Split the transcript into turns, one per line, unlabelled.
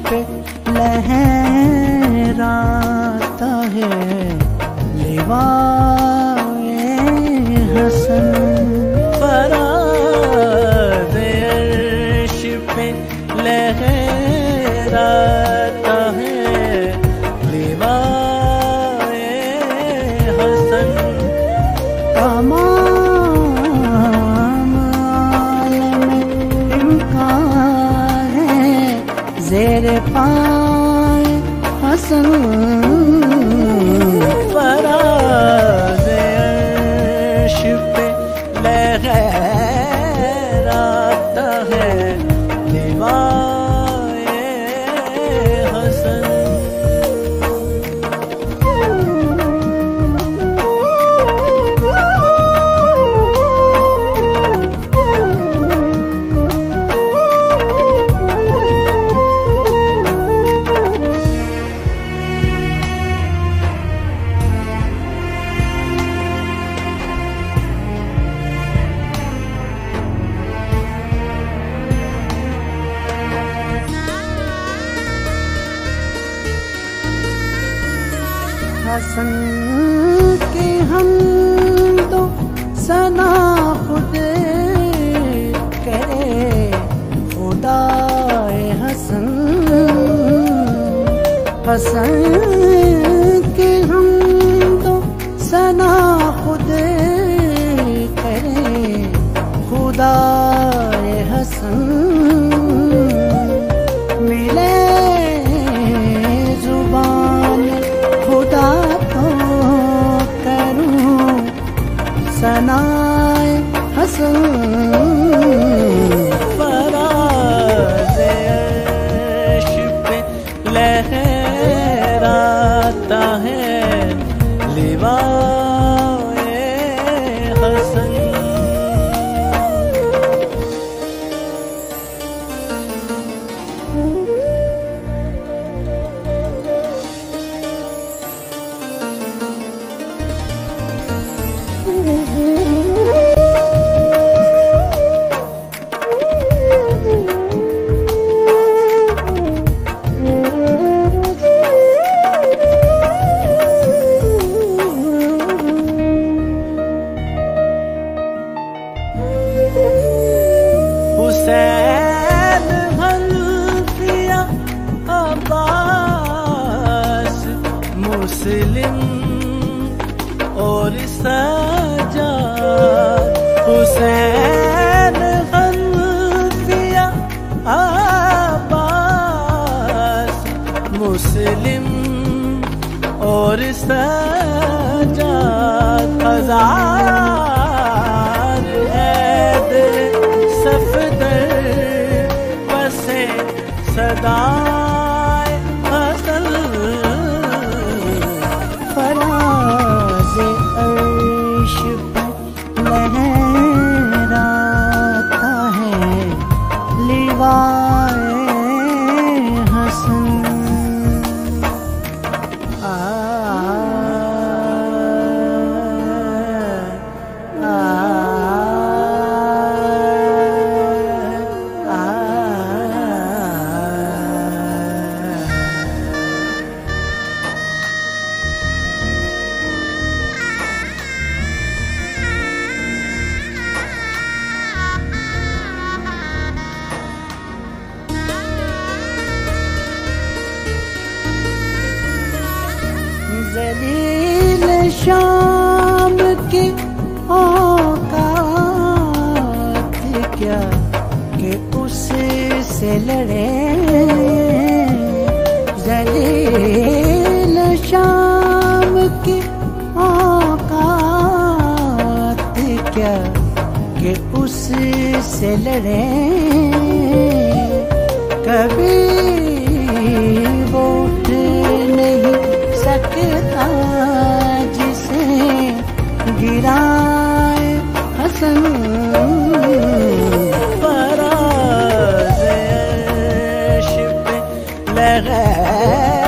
पे लहराता है लिवाए हसन। फराज़ अर्श पे लहराता है लिवाए हसन। तमाम आलम इम्कान है ज़ेरे पाए हसन। फराज़ अर्श पे लहराता है लिवाए हसन। हसन के हम तो सना खुद करे खुदाए हसन। हसन के हम तो सना खुद करे खुदाए हसन। मिले जुबान खुदा तो करूं सनाए हसन। फराज़ अर्श पे लहराता है लिवाए हसन। हुसैन हल्फिया अब्बास मुस्लिम और सज्जाद। हुसैन हल्फिया अब्बास मुस्लिम और सज्जाद। हजार हैदर सफदर बसे सदाए हसन। फराज़ अर्श पे लहराता है लिवाए हसन। ज़लील शाम की औकात क्या कि उससे लड़े। ज़लील शाम की औकात क्या कि उससे लड़े। कभी वो नहीं सकता जिसे गिराए हसन। फराज़ अर्श पे लहराता